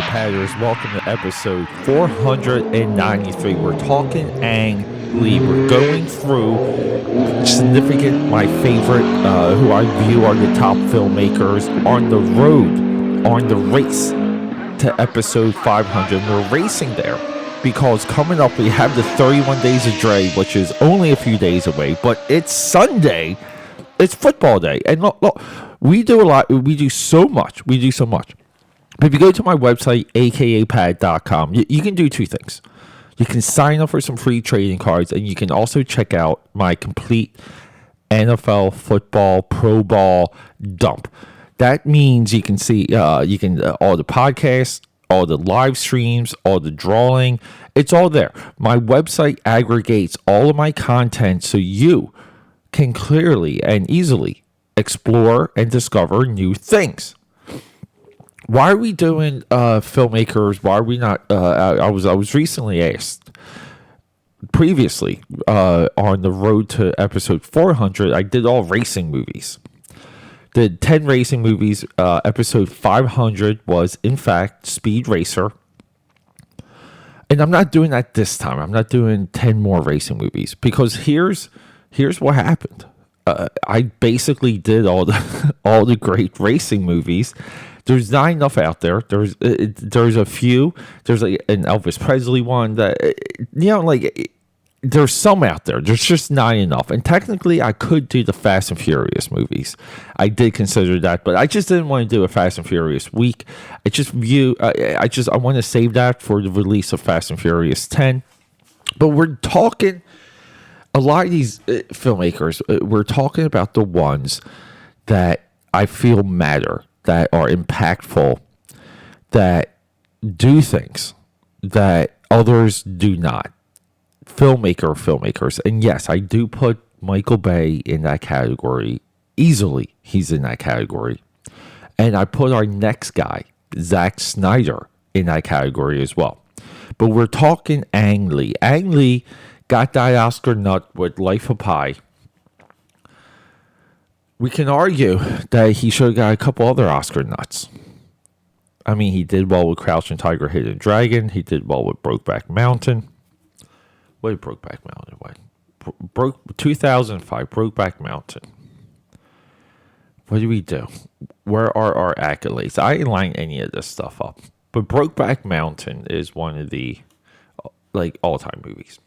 AKAPADers. Welcome to episode 493. We're talking Ang Lee. We're going through significant, my favorite, who I view are the top filmmakers on the road, on the race to episode 500. We're racing there because coming up we have the 31 Days of Dre, which is only a few days away, but it's Sunday. It's football day. And look, we do a lot. We do so much. If you go to my website, akapad.com, you can do two things. You can sign up for some free trading cards, and you can also check out my complete NFL football pro ball dump. That means you can see all the podcasts, all the live streams, all the drawing. It's all there. My website aggregates all of my content so you can clearly and easily explore and discover new things. Why are we doing filmmakers? Why are we not? I was recently asked previously on the road to episode 400. I did all racing movies. Did 10 racing movies. Episode 500 was in fact Speed Racer. And I'm not doing that this time. I'm not doing 10 more racing movies because here's what happened. I basically did all the great racing movies. There's not enough out there. There's a few. There's like an Elvis Presley one that there's some out there. There's just not enough. And technically, I could do the Fast and Furious movies. I did consider that, but I just didn't want to do a Fast and Furious week. I want to save that for the release of Fast and Furious 10. But we're talking a lot of these filmmakers. We're talking about the ones that I feel matter, that are impactful, that do things that others do not. Filmmakers. And yes, I do put Michael Bay in that category. Easily, he's in that category. And I put our next guy, Zack Snyder, in that category as well. But we're talking Ang Lee. Ang Lee got that Oscar nut with Life of Pi. We can argue that he should have got a couple other Oscar nuts. I mean, he did well with Crouching Tiger, Hidden Dragon. He did well with Brokeback Mountain. What did Brokeback Mountain win? 2005, Brokeback Mountain. What do we do? Where are our accolades? I didn't line any of this stuff up. But Brokeback Mountain is one of the all-time movies.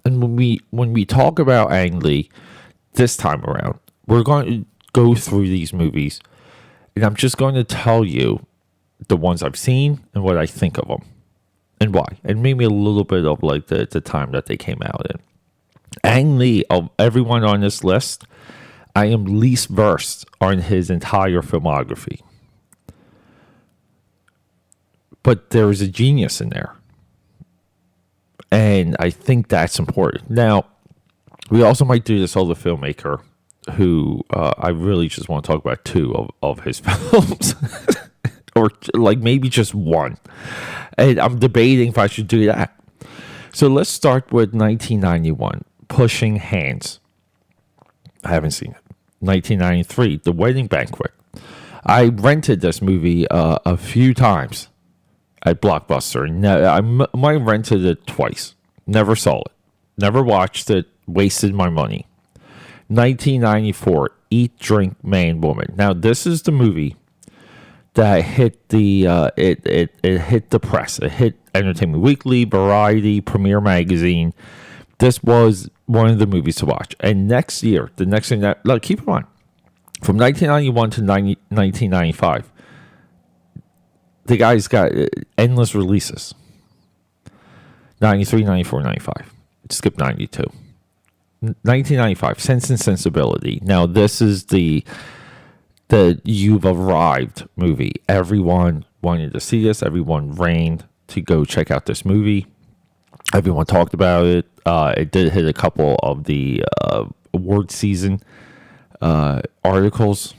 And when we talk about Ang Lee this time around, we're going to go through these movies, and I'm just going to tell you the ones I've seen and what I think of them and why, and maybe a little bit of the time that they came out in. Ang Lee, of everyone on this list, I am least versed on his entire filmography, but there is a genius in there, and I think that's important. Now, we also might do this other filmmaker who I really just want to talk about two of his films. Or maybe just one. And I'm debating if I should do that. So let's start with 1991, Pushing Hands. I haven't seen it. 1993, The Wedding Banquet. I rented this movie a few times at Blockbuster. I might have rented it twice. Never saw it. Never watched it. Wasted my money. 1994, Eat, Drink, Man, Woman. Now, this is the movie that hit the it hit the press. It hit Entertainment Weekly, Variety, Premiere Magazine. This was one of the movies to watch. And next year, the next thing that keep in mind, from 1991 to 1995, the guy's got endless releases. 93, 94, 95. Skip 92. 1995, Sense and Sensibility. Now, this is the You've Arrived movie. Everyone wanted to see this. Everyone ran to go check out this movie. Everyone talked about it. It did hit a couple of the award season articles.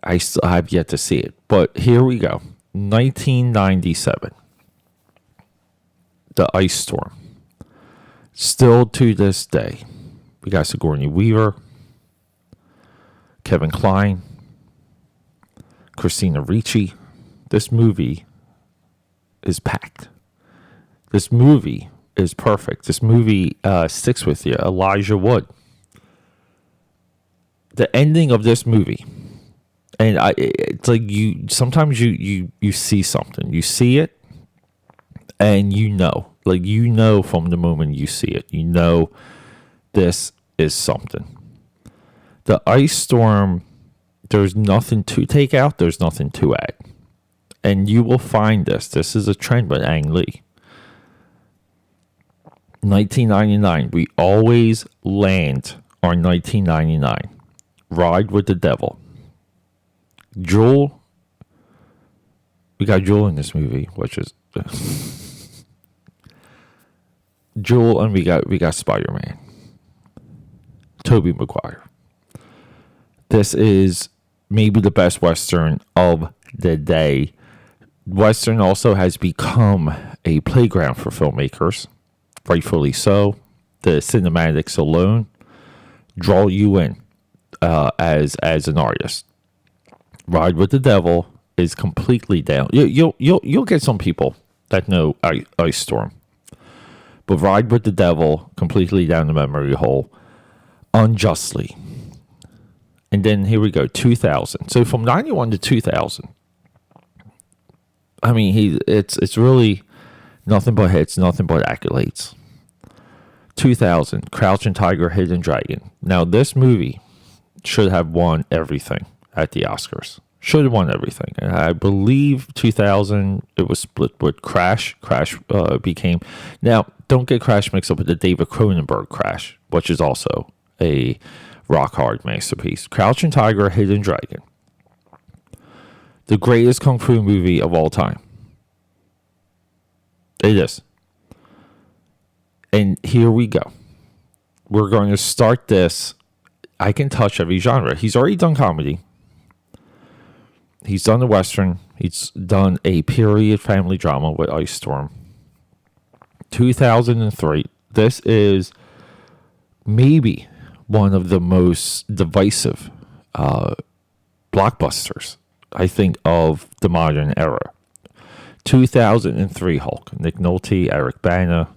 I still have yet to see it. But here we go. 1997. The Ice Storm. Still to this day, we got Sigourney Weaver, Kevin Kline, Christina Ricci, This movie is packed. This movie is perfect. This movie sticks with you. Elijah Wood. The ending of this movie, and it's like sometimes you see something. You see it, and from the moment you see it, this is something. The ice storm, there's nothing to take out, there's nothing to add. And you will find this. This is a trend with Ang Lee. 1999, we always land on 1999. Ride with the Devil. Jewel. We got Jewel in this movie, which is Jewel, and we got Spider-Man. Tobey Maguire. This is maybe the best Western of the day. Western also has become a playground for filmmakers, rightfully so. The cinematics alone draw you in as an artist. Ride with the Devil is completely down. You'll get some people that know Ice Storm, but Ride with the Devil completely down the memory hole, unjustly. And then here we go, 2000. So from 91 to 2000, I mean, it's really nothing but hits, nothing but accolades. 2000, Crouching Tiger, Hidden Dragon. Now, this movie should have won everything at the Oscars. Should have won everything. And I believe 2000, it was split with Crash. Crash became... Now, don't get Crash mixed up with the David Cronenberg Crash, which is also a rock-hard masterpiece. Crouching Tiger, Hidden Dragon. The greatest kung fu movie of all time. It is. And here we go. We're going to start this. I can touch every genre. He's already done comedy. He's done the Western. He's done a period family drama with Ice Storm. 2003. This is maybe one of the most divisive blockbusters, I think, of the modern era. 2003 Hulk. Nick Nolte, Eric Bana.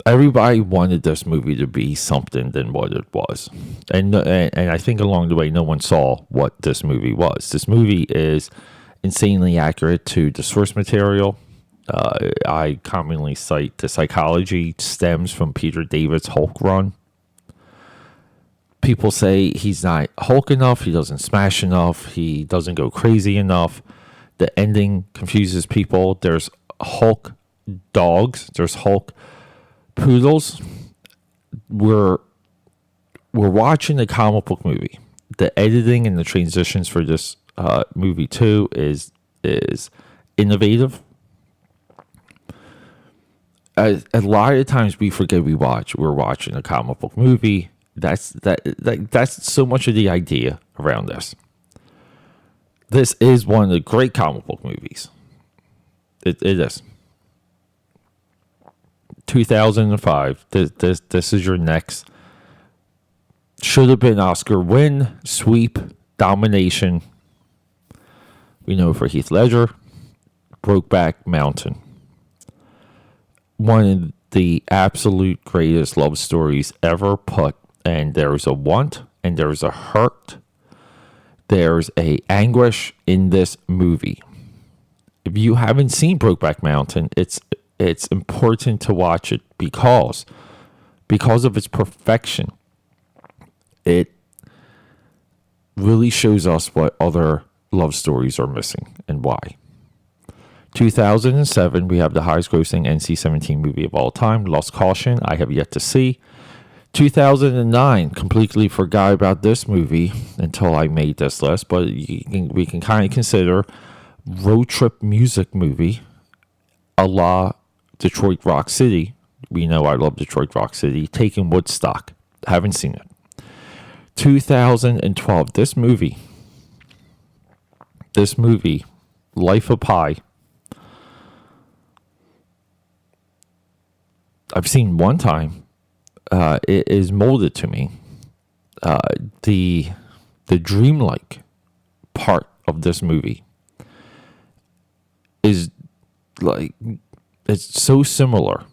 Everybody wanted this movie to be something than what it was. And I think along the way, no one saw what this movie was. This movie is insanely accurate to the source material. I commonly cite the psychology stems from Peter David's Hulk run. People say he's not Hulk enough, he doesn't smash enough, he doesn't go crazy enough. The ending confuses people. There's Hulk dogs, there's Hulk poodles. We're watching a comic book movie. The editing and the transitions for this movie too is innovative. A lot of times we forget we're watching a comic book movie. That's so much of the idea around this. This is one of the great comic book movies. It is. 2005. This is your next. Should have been Oscar win, sweep, domination. We know for Heath Ledger. Brokeback Mountain. One of the absolute greatest love stories ever put. And there's a want and there's a hurt. There's a anguish in this movie. If you haven't seen Brokeback Mountain, it's important to watch it because of its perfection. It really shows us what other love stories are missing and why. 2007, we have the highest grossing NC-17 movie of all time, Lost Caution. I have yet to see. 2009, completely forgot about this movie until I made this list, but we can kind of consider road trip music movie a la Detroit Rock City. We know I love Detroit Rock City. Taking Woodstock. Haven't seen it. 2012, this movie, Life of Pi, I've seen one time. It is molded to me. The dreamlike part of this movie is like, it's so similar,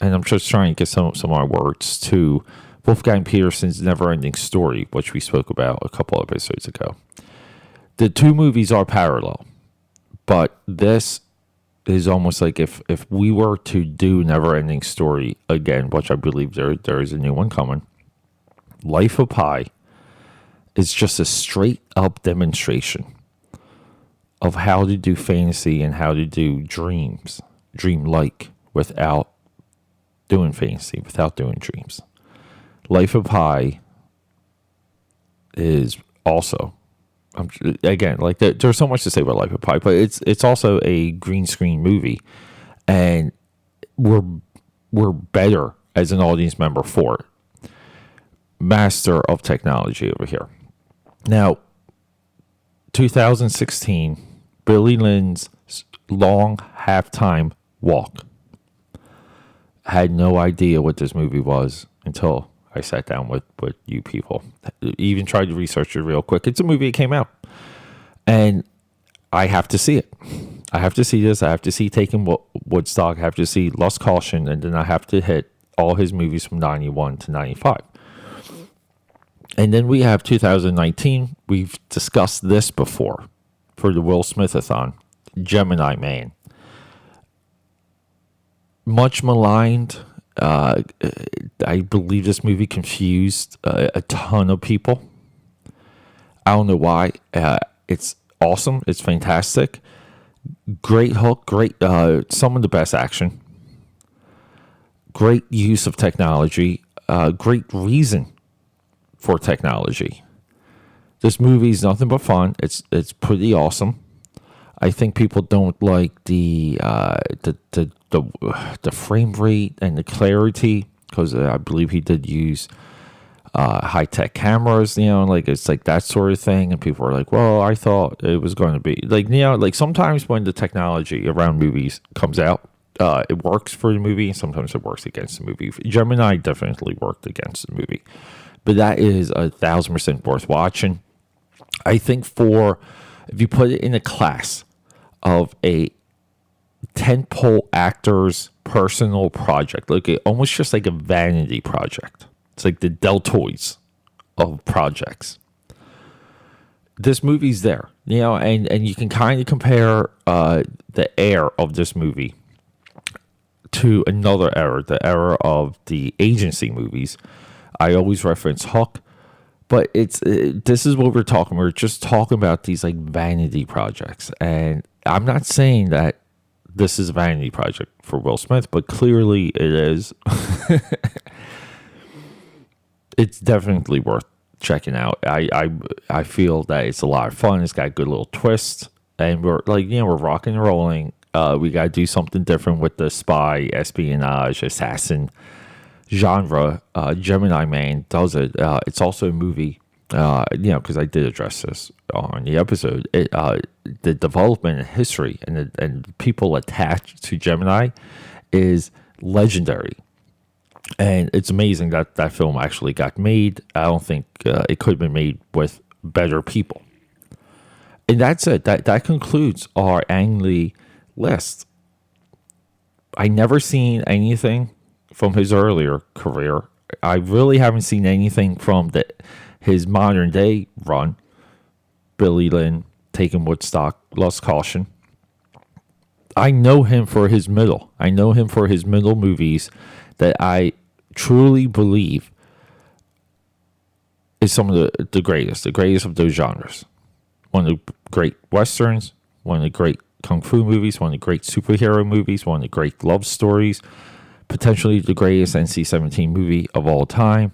and I'm just trying to get some of my words, to Wolfgang Petersen's Never-Ending Story, which we spoke about a couple of episodes ago. The two movies are parallel, but this is almost like if we were to do Never-Ending Story again, which I believe there is a new one coming, Life of Pi is just a straight-up demonstration of how to do fantasy and how to do dreamlike, without doing fantasy, without doing dreams. Life of Pi is also, again, like there's so much to say about Life of Pi, but it's also a green screen movie, and we're better as an audience member for it. Master of technology over here. Now, 2016, Billy Lynn's long halftime walk. Had no idea what this movie was until I sat down with you people. Even tried to research it real quick. It's a movie that came out, and I have to see it. I have to see this. I have to see Taking Woodstock. I have to see Lost Caution, and then I have to hit all his movies from 91 to 95. And then we have 2019. We've discussed this before for the Will Smith-a-thon. Gemini Man. Much maligned. I believe this movie confused a ton of people. I don't know why. It's awesome. It's fantastic. Great hook. Great. Some of the best action. Great use of technology. Great reason for technology. This movie is nothing but fun. It's pretty awesome. I think people don't like the frame rate and the clarity, because I believe he did use high tech cameras. Like it's like that sort of thing, and people are like, "Well, I thought it was going to be like like sometimes when the technology around movies comes out, it works for the movie, and sometimes it works against the movie. Gemini definitely worked against the movie, but that is 1,000% worth watching. I think if you put it in a class of a tentpole actor's personal project, like almost just like a vanity project. It's like the deltoids of projects. This movie's there, and you can kind of compare the air of this movie to another era, the era of the agency movies. I always reference Hook, but this is what we're talking. We're just talking about these like vanity projects, and I'm not saying that this is a vanity project for Will Smith, but clearly it is. It's definitely worth checking out. I feel that it's a lot of fun. It's got a good little twist, and we're rocking and rolling. We got to do something different with the spy, espionage, assassin genre. Gemini Man does it. It's also a movie, because I did address this on the episode. The development and history and people attached to Gemini is legendary. And it's amazing that that film actually got made. I don't think it could have been made with better people. And that's it. That concludes our Ang Lee list. I never seen anything from his earlier career. I really haven't seen anything from his modern day run. Billy Lynn, Taking Woodstock, Lost Caution. I know him for his middle. I know him for his middle movies that I truly believe is some of the greatest of those genres. One of the great westerns, one of the great kung fu movies, one of the great superhero movies, one of the great love stories, potentially the greatest NC-17 movie of all time.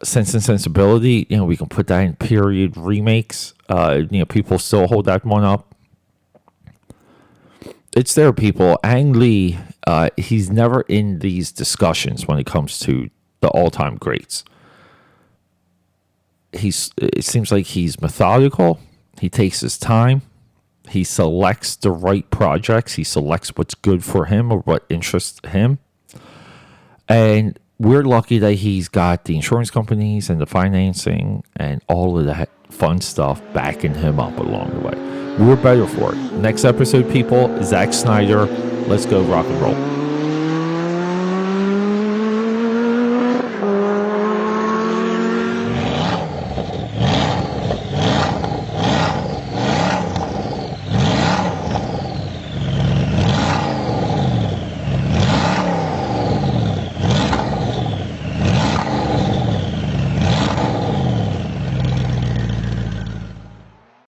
Sense and Sensibility, we can put that in period remakes. People still hold that one up. It's there, people. Ang Lee, he's never in these discussions when it comes to the all-time greats. It seems like he's methodical. He takes his time. He selects the right projects. He selects what's good for him or what interests him. And we're lucky that he's got the insurance companies and the financing and all of that fun stuff backing him up along the way. We're better for it. Next episode, people, Zack Snyder. Let's go rock and roll.